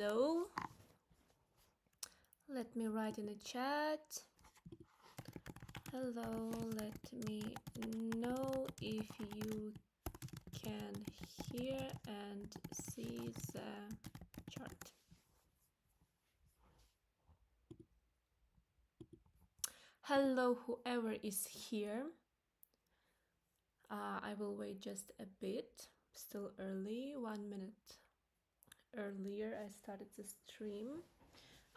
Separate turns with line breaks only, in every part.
hello. Let me write in the chat. Hello, let me know if you can hear and see the chart. Hello, whoever is here. I will wait just a bit. Still early, 1 minute earlier I started the stream.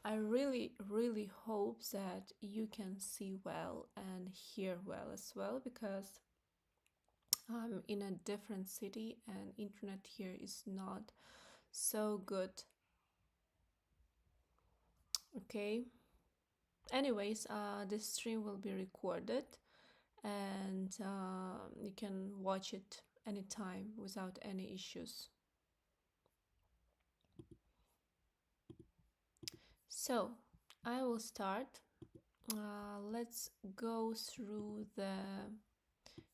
I really hope that you can see well and hear well as well, because I'm in a different city and internet here is not so good. Okay. Anyways, this stream will be recorded and you can watch it anytime without any issues. So I will start. Let's go through the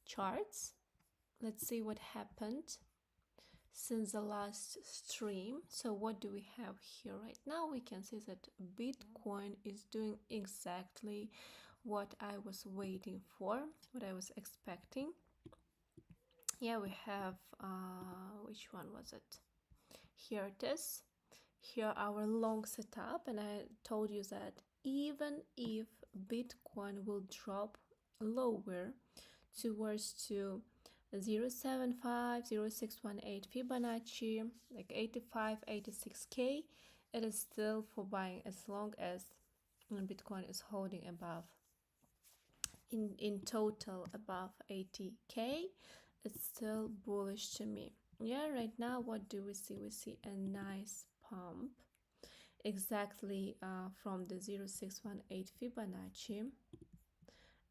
charts. Let's see what happened since the last stream. So what do we have here right now? We can see that Bitcoin is doing exactly what I was waiting for, what I was expecting. Yeah, we have which one was it? Here it is. Here our long setup, and I told you that even if Bitcoin will drop lower towards to 0.75, 0.618 Fibonacci, like 85, 86K, it is still for buying as long as Bitcoin is holding above, in total above 80K. It's still bullish to me. Yeah, right now what do we see? We see a nice pump exactly from the 0.618 Fibonacci,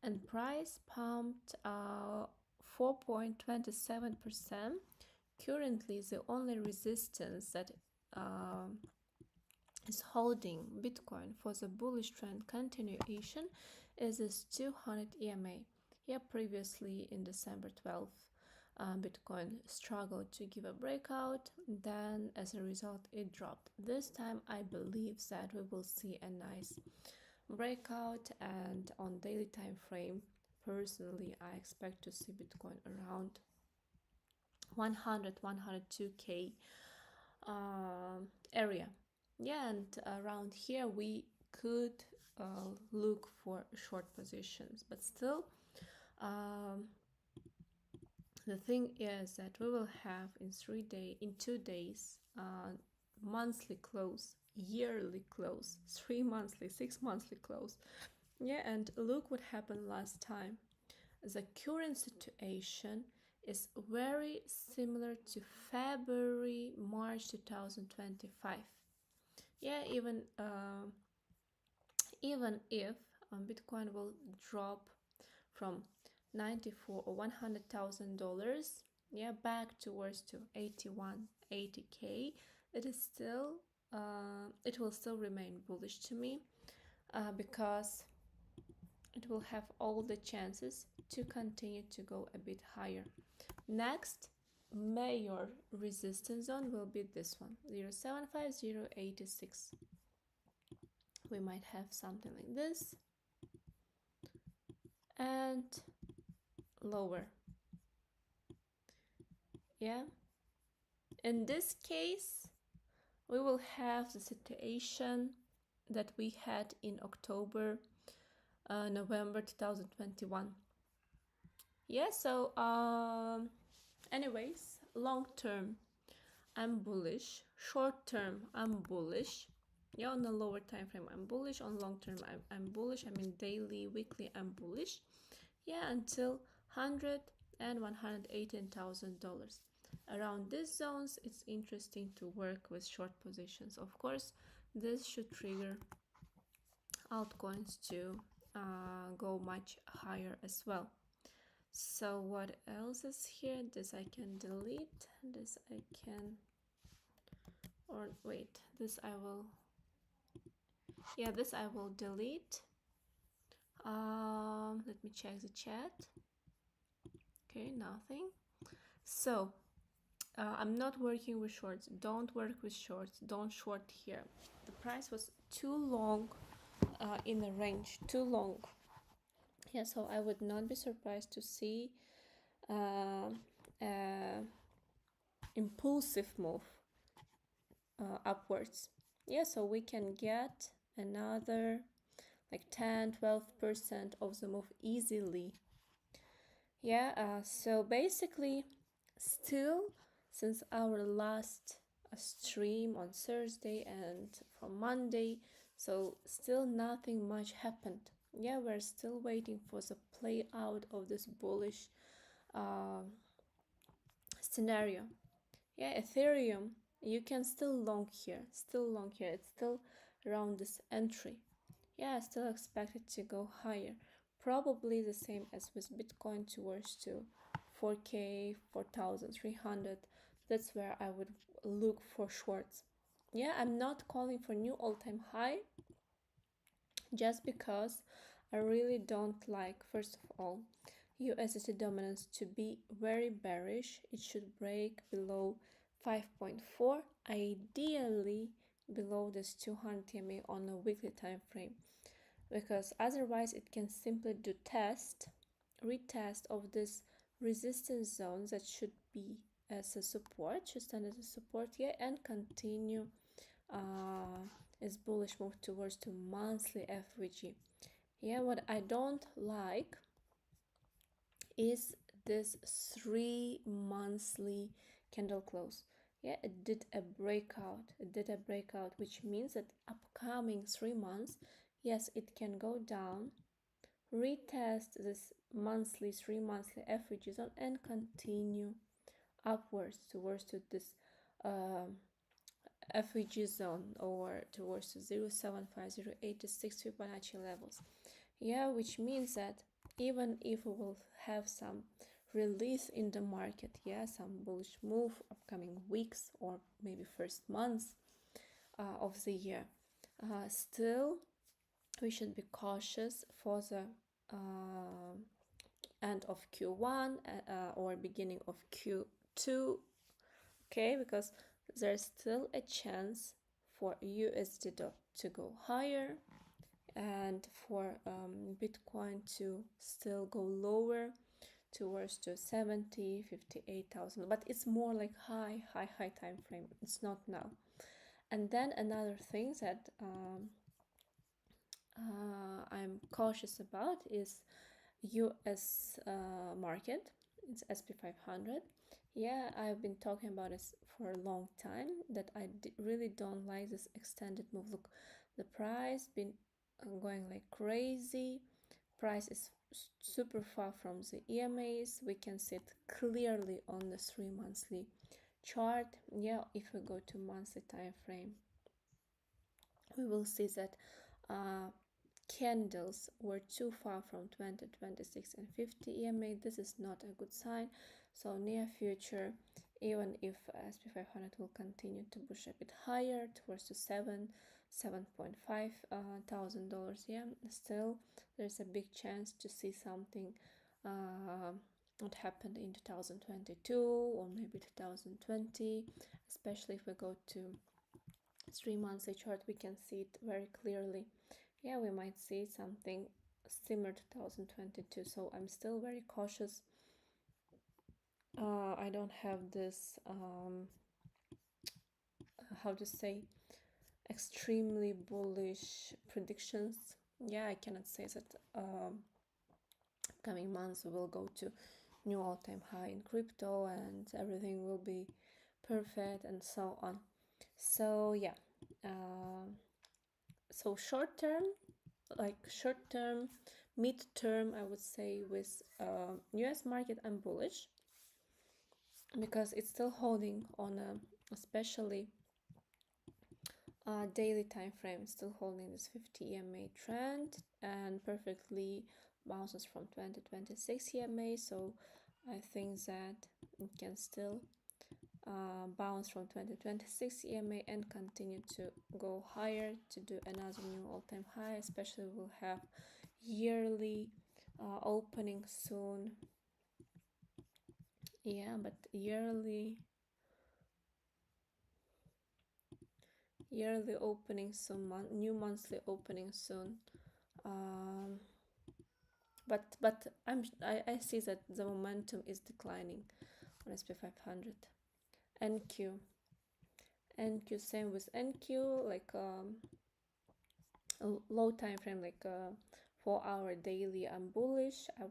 and price pumped 4.27%. Currently the only resistance that is holding Bitcoin for the bullish trend continuation is this 200 EMA. Yeah, previously in December 12th, Bitcoin struggled to give a breakout, then as a result it dropped. This time I believe that we will see a nice breakout, and on daily time frame, personally I expect to see Bitcoin around 102K area. Yeah, and around here we could look for short positions, but still the thing is that we will have in 2 days monthly close, yearly close, 3 monthly, 6 monthly close. Yeah, and look what happened last time. The current situation is very similar to February, March 2025. Yeah, even if Bitcoin will drop from 94 or $100,000, yeah, back towards to 80K, it is still it will still remain bullish to me, because it will have all the chances to continue to go a bit higher. Next major resistance zone will be this one, 0.75086. We might have something like this and lower. Yeah, in this case we will have the situation that we had in October, November 2021. Yeah, so anyways, long term I'm bullish, short term I'm bullish. Yeah, on the lower time frame I'm bullish, on long term I'm bullish. I mean daily, weekly I'm bullish. Yeah, until 100 and $118,000. Around these zones it's interesting to work with short positions. Of course this should trigger altcoins to go much higher as well. So what else is here? This I can delete, this I can, or wait, this I will, yeah, this I will delete. Let me check the chat. Okay, nothing. So I'm not working with shorts. Don't work with shorts. Don't short here. The price was too long in the range, too long. Yeah, so I would not be surprised to see impulsive move upwards. Yeah, so we can get another like 10-12% of the move easily. Yeah, so basically still, since our last stream on Thursday and from Monday, so still nothing much happened. Yeah, we're still waiting for the play out of this bullish scenario. Yeah, Ethereum, you can still long here, it's still around this entry. Yeah, I still expect it to go higher, probably the same as with Bitcoin towards to 4k 4300. That's where I would look for shorts. Yeah, I'm not calling for new all-time high, just because I really don't like, first of all, USDT dominance to be very bearish. It should break below 5.4, ideally below this 200 EMA on a weekly time frame, because otherwise it can simply do retest of this resistance zone that should be as a support, should stand as a support here, and continue its bullish move towards the monthly FVG. Yeah, what I don't like is this 3 monthly candle close. Yeah, it did a breakout, which means that upcoming 3 months, yes, it can go down, retest this 3 monthly FVG zone, and continue upwards towards to this FVG zone, or towards 0.75086 Fibonacci levels. Yeah, which means that even if we will have some release in the market, yeah, some bullish move upcoming weeks or maybe first months of the year, still we should be cautious for the end of Q1 or beginning of Q2, okay, because there's still a chance for USD to go higher and for Bitcoin to still go lower towards to 70, 58,000, but it's more like high time frame. It's not now. And then another thing that I'm cautious about is US market. It's SP 500. Yeah, I've been talking about this for a long time, that I really don't like this extended move. Look, the price been going like crazy. Price is super far from the EMAs. We can see it clearly on the 3 monthly chart. Yeah, if we go to monthly time frame, we will see that candles were too far from 20, 26 and 50 EMA. This is not a good sign. So near future, even if SP 500 will continue to push a bit higher towards the 7.5 thousand dollars, yeah, still there's a big chance to see something what happened in 2022 or maybe 2020, especially if we go to 3 monthly chart. We can see it very clearly. Yeah, we might see something similar to 2022. So I'm still very cautious. I don't have this how to say, extremely bullish predictions. Yeah, I cannot say that coming months we will go to new all-time high in crypto and everything will be perfect and so on. So yeah, so short term, mid-term, I would say with US market, I'm bullish because it's still holding on a especially daily time frame, still holding this 50 EMA trend and perfectly bounces from 2026 EMA. So I think that it can still bounce from 2026 EMA and continue to go higher to do another new all-time high. Especially we'll have yearly opening soon. Yeah, but yearly Yearly opening soon, new monthly opening soon. But I see that the momentum is declining on SP 500. NQ, same with NQ, like a low time frame, like 4-hour daily. I'm bullish. I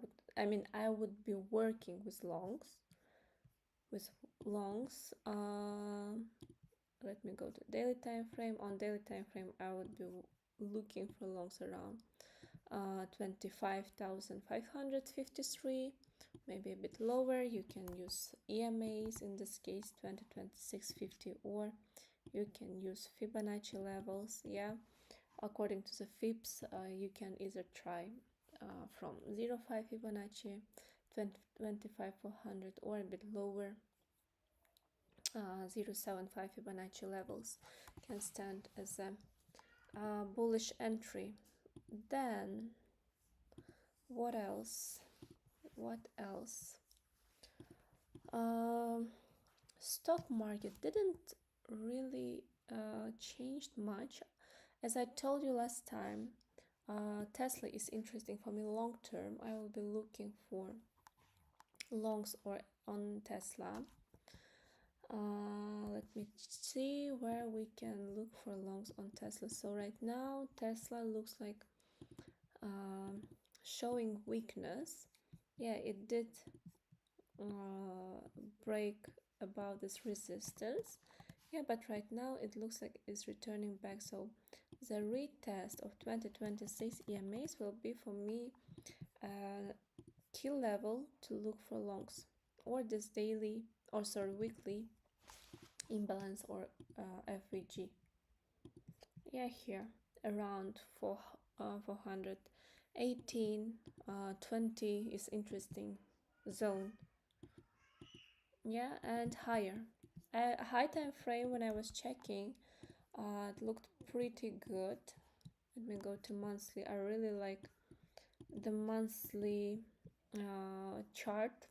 would be working with longs. Let me go to daily time frame. On daily time frame, I would be looking for longs around 25,553, maybe a bit lower. You can use EMAs, in this case 202650, or you can use Fibonacci levels. Yeah, according to the Fibs, you can either try from 0.5 Fibonacci, 25,400, or a bit lower, 0.75 Fibonacci levels can stand as a bullish entry. Then what else? Stock market didn't really change much. As I told you last time, Tesla is interesting for me long term. I will be looking for longs or on Tesla. Let me see where we can look for longs on Tesla. So right now Tesla looks like showing weakness. Yeah, it did break above this resistance. Yeah, but right now it looks like it's returning back. So the retest of 2026 EMAs will be for me a key level to look for longs, or this daily, or sorry, weekly imbalance, or FVG. Yeah, here around 418, 20 is interesting zone. Yeah, and higher. A high time frame, when I was checking, it looked pretty good. Let me go to monthly. I really like the monthly chart.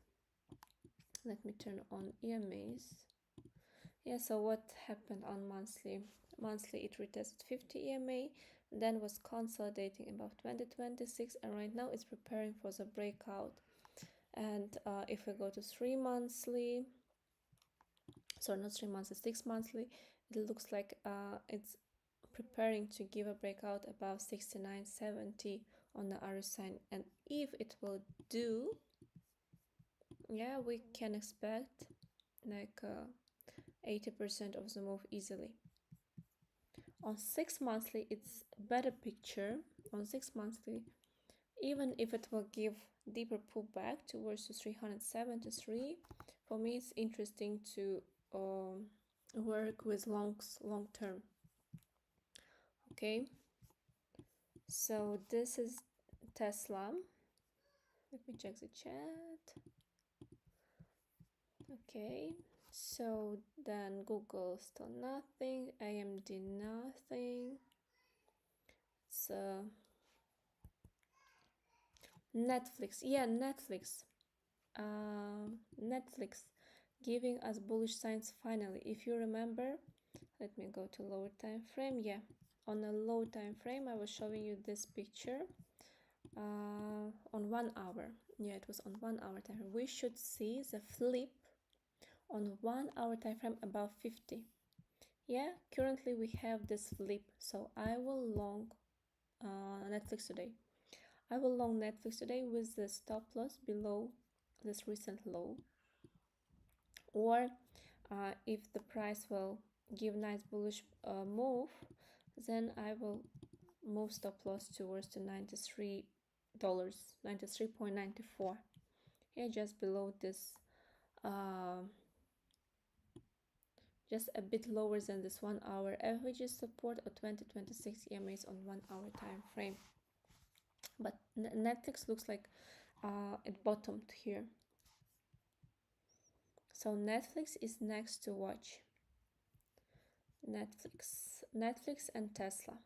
Let me turn on EMAs. Yeah, so what happened on monthly? Monthly, it retested 50 EMA, then was consolidating above 2026, and right now it's preparing for the breakout. And if we go to 3 monthly, sorry, not 3 months, 6 monthly, it looks like it's preparing to give a breakout above 69.70 on the RSI. And if it will do, yeah, we can expect like 80% of the move easily. On 6 monthly, it's a better picture. On 6 monthly, even if it will give deeper pullback towards the 373, for me it's interesting to work with longs long term. Okay, so this is Tesla. Let me check the chat. Okay, so then Google still nothing, AMD nothing. So Netflix, yeah, Netflix giving us bullish signs finally. If you remember, let me go to lower time frame. Yeah, on a low time frame I was showing you this picture on 1 hour. Yeah, it was on 1 hour time frame. We should see the flip on 1 hour time frame above 50. Yeah, currently we have this flip, so I will long Netflix today. I will long Netflix today with the stop loss below this recent low, or if the price will give nice bullish move, then I will move stop loss towards the $93, 93.94. Yeah, just below this, just a bit lower than this 1 hour average support, or 2026 EMAs on 1 hour time frame. But Netflix looks like it bottomed here. So Netflix is next to watch. Netflix and Tesla.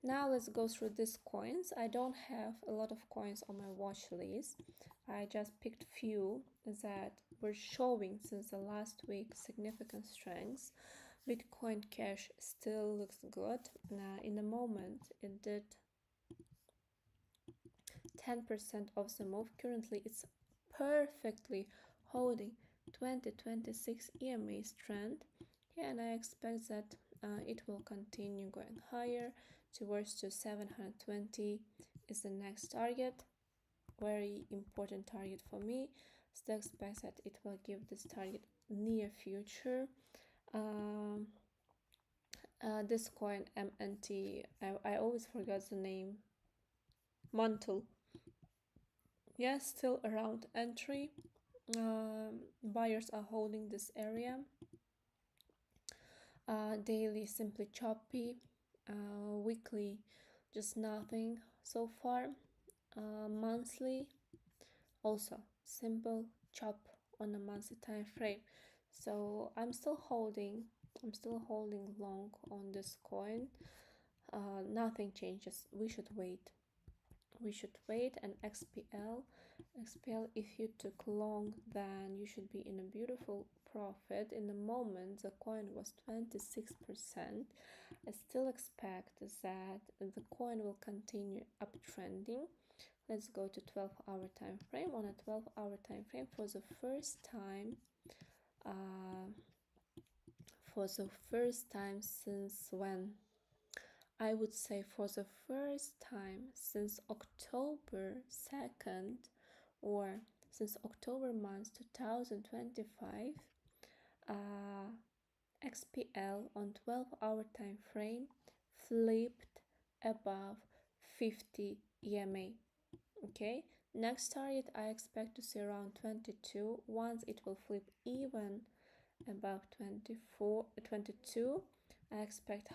Now let's go through these coins. I don't have a lot of coins on my watch list. I just picked few that were showing since the last week significant strengths. Bitcoin Cash still looks good. In the moment it did 10% of the move. Currently it's perfectly holding 2026 EMA trend. Yeah, and I expect that it will continue going higher towards to 720 is the next target. Very important target for me. Still expect that it will give this target near future. This coin MNT, I always forgot the name. Mantle. Yeah, still around entry. Buyers are holding this area. Daily simply choppy. Weekly just nothing so far. Monthly also simple chop on a monthly time frame. So I'm still holding long on this coin. Nothing changes. We should wait. And XPL, if you took long, then you should be in a beautiful profit. In the moment the coin was 26%. I still expect that the coin will continue uptrending. Let's go to 12-hour time frame. On a 12-hour time frame, for the first time since when? I would say for the first time since October 2nd, or since October month 2025, XPL on 12-hour time frame flipped above 50 EMA. Okay, next target I expect to see around 22. Once it will flip even above 22, I expect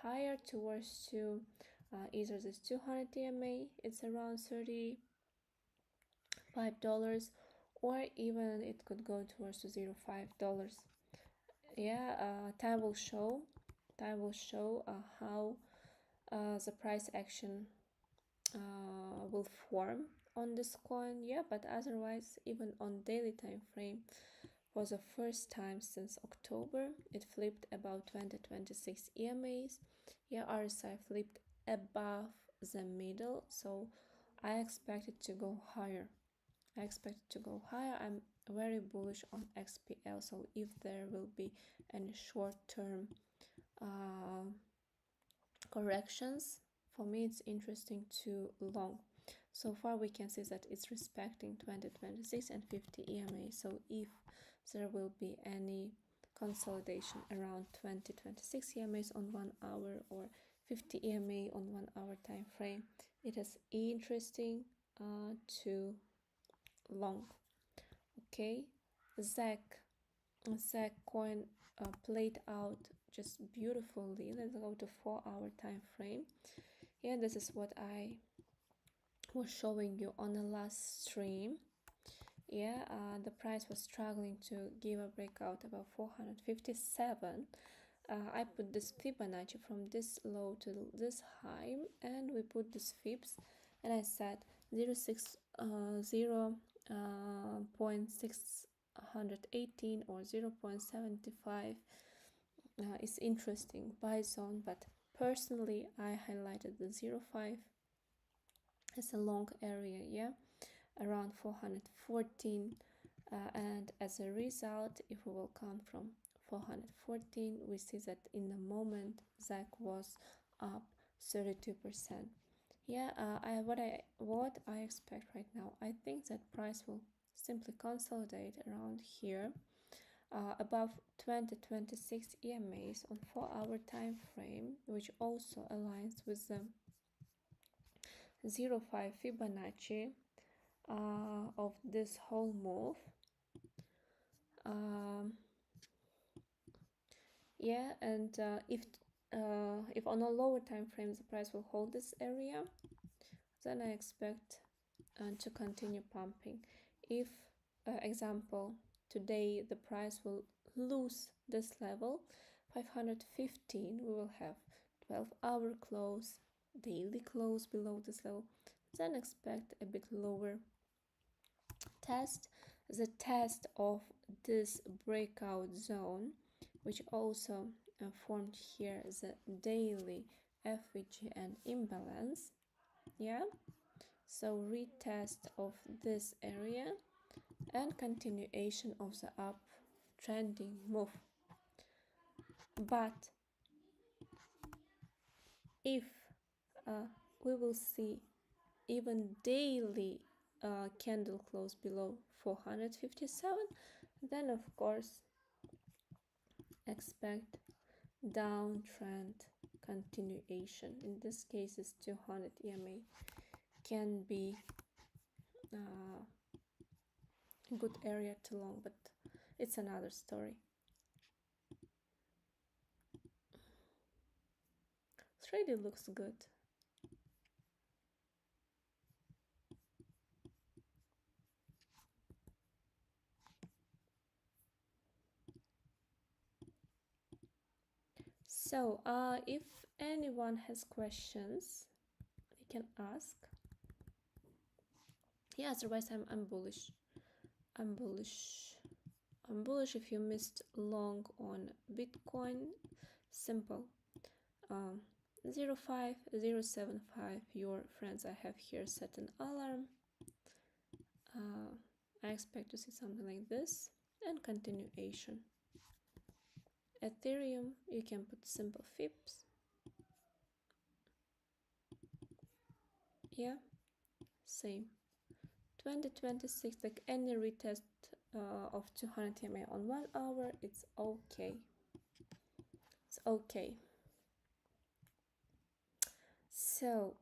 higher towards to either this 200 EMA, it's around $35, or even it could go towards to $0.5. Yeah, time will show how the price action will form on this coin. Yeah, but otherwise, even on daily time frame, for the first time since October, it flipped about 2026 EMAs. Yeah, RSI flipped above the middle, so I expect it to go higher. I'm very bullish on XPL, so if there will be any short-term corrections, for me it's interesting to long. So far we can see that it's respecting 2026 and 50 EMA. So if there will be any consolidation around 2026 EMAs on 1 hour or 50 EMA on 1 hour time frame, it is interesting to long. Okay, ZAC coin played out just beautifully. Let's go to 4-hour time frame. Yeah, this is what I was showing you on the last stream. Yeah, the price was struggling to give a breakout about 457. I put this Fibonacci from this low to this high, and we put this fibs, and I said 0.618 or 0.75 is interesting buy zone, but personally I highlighted the 0.5 as a long area. Yeah, around 414, and as a result, if we will count from 414, we see that in the moment ZAC was up 32%. Yeah, what I expect right now, I think that price will simply consolidate around here, above 2026 EMAs on 4-hour time frame, which also aligns with the 0.5 Fibonacci of this whole move. Yeah, and if on a lower time frame the price will hold this area, then I expect to continue pumping. If example today the price will lose this level 515, we will have 12-hour close, daily close below this level, then expect a bit lower test. The test of this breakout zone which also formed here the daily FVG and imbalance. Yeah, so retest of this area and continuation of the uptrending move. But if we will see even daily candle close below 457, then of course expect downtrend continuation. In this case, it's 200 EMA can be a good area to long, but it's another story. Trade looks good. So if anyone has questions, they can ask. Yeah, otherwise I'm bullish. I'm bullish. If you missed long on Bitcoin, simple. 05075, your friends I have here set an alarm. I expect to see something like this and continuation. Ethereum, you can put simple fips. Yeah, same. 2026, like any retest of 200 EMA on 1 hour, it's okay. It's okay. So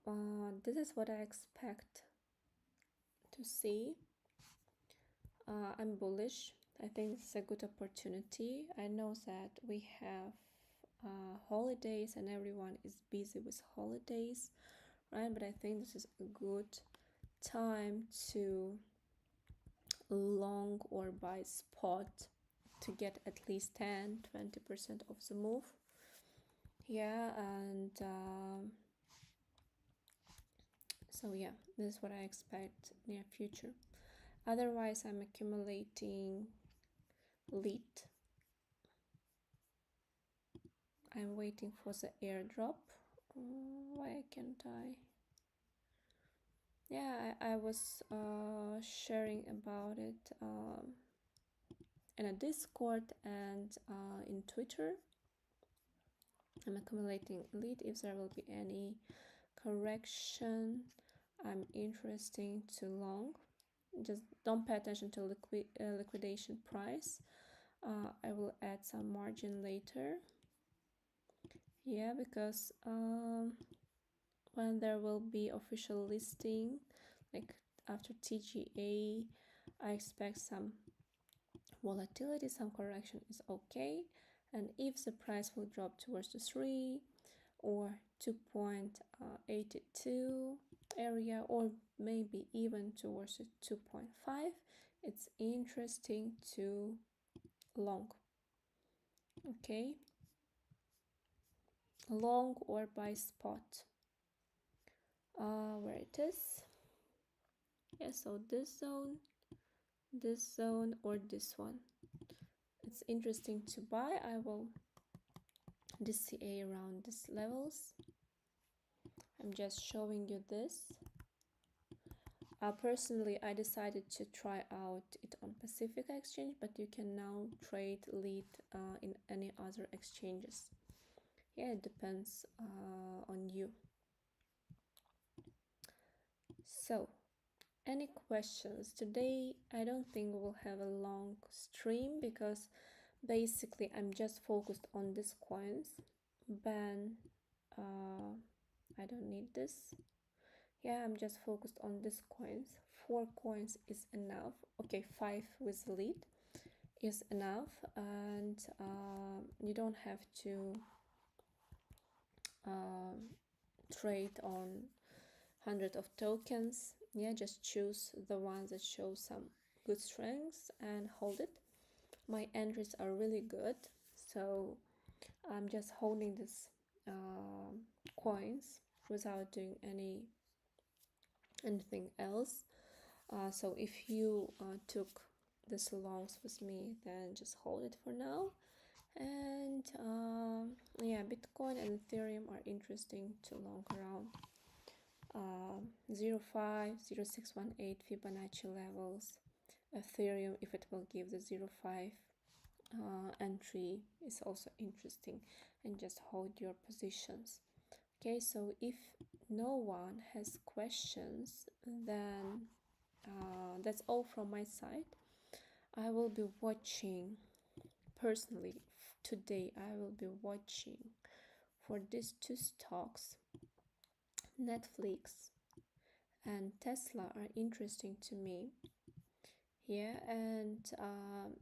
this is what I expect to see. I'm bullish. I think it's a good opportunity. I know that we have holidays and everyone is busy with holidays, right? But I think this is a good time to long or buy spot to get at least 10-20% of the move. Yeah, and so yeah, this is what I expect near future. Otherwise, I'm accumulating lead. I'm waiting for the airdrop. Why can't I? Yeah, I was sharing about it in a Discord and in Twitter. I'm accumulating lead. If there will be any correction, I'm interested to long. Just don't pay attention to liquidation price. I will add some margin later. Yeah, because when there will be official listing, like after TGA, I expect some volatility, some correction is okay. And if the price will drop towards the 3 or 2.82 area, or maybe even towards the 2.5, it's interesting to long. Okay, long or buy spot. Where it is? Yeah, so this zone, or this one. It's interesting to buy. I will DCA around these levels. I'm just showing you this. Personally, I decided to try out it on Pacific Exchange, but you can now trade lead in any other exchanges. Yeah, it depends on you. So, any questions? Today, I don't think we'll have a long stream because basically I'm just focused on these coins. Ban, I don't need this. Yeah, I'm just focused on these coins. 4 coins is enough. Okay, 5 with lead is enough, and you don't have to trade on hundreds of tokens. Yeah, just choose the ones that show some good strengths and hold it. My entries are really good, so I'm just holding these coins without doing anything else. So if you took this longs with me, then just hold it for now, And yeah, Bitcoin and Ethereum are interesting to long around 0.5 0.618 Fibonacci levels. Ethereum, if it will give the 0.5 entry, is also interesting, and just hold your positions. Okay, so if no one has questions, then that's all from my side. I will be watching personally today. I will be watching for these two stocks. Netflix and Tesla are interesting to me. Yeah, and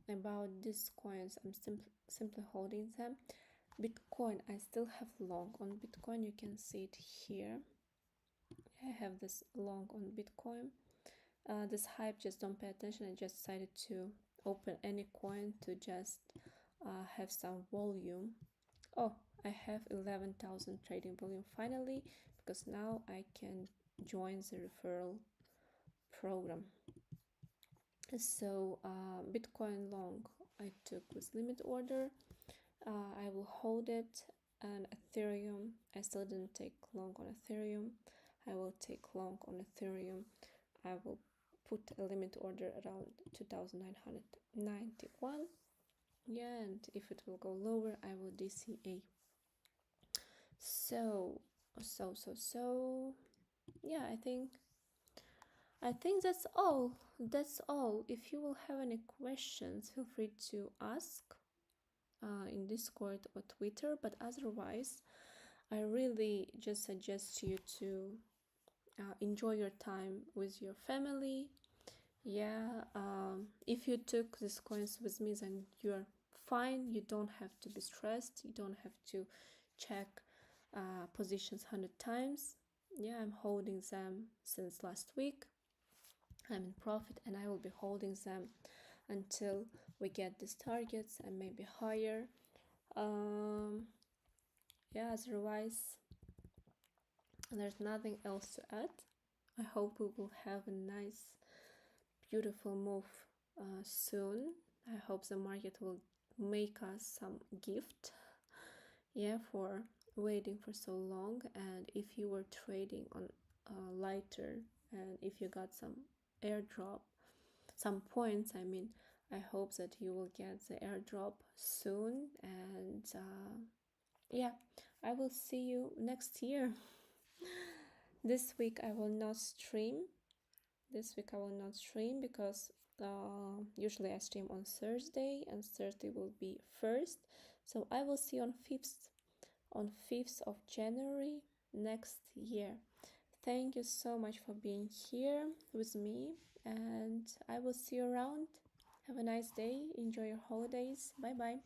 about these coins, I'm simply holding them. Bitcoin, I still have long on Bitcoin. You can see it here. I have this long on Bitcoin. This hype, just don't pay attention. I just decided to open any coin to just have some volume. Oh, I have 11,000 trading volume finally, because now I can join the referral program. So Bitcoin long I took with limit order. I will hold it. And Ethereum, I still didn't take long on Ethereum. I will take long on Ethereum. I will put a limit order around 2,991. Yeah, and if it will go lower, I will DCA. So yeah, I think that's all. If you will have any questions, feel free to ask in Discord or Twitter, but otherwise I really just suggest you to enjoy your time with your family. Yeah, if you took these coins with me, then you're fine. You don't have to be stressed. You don't have to check positions 100 times. Yeah, I'm holding them since last week. I'm in profit, and I will be holding them until we get these targets and maybe higher. Yeah, otherwise there's nothing else to add. I hope we will have a nice, beautiful move soon. I hope the market will make us some gift, yeah, for waiting for so long. And if you were trading on lighter, and if you got some airdrop, some points, I mean, I hope that you will get the airdrop soon. And yeah, I will see you next year. This week I will not stream. Because usually I stream on Thursday, and Thursday will be 1st. So I will see you on 5th of January next year. Thank you so much for being here with me, and I will see you around. Have a nice day. Enjoy your holidays. Bye bye.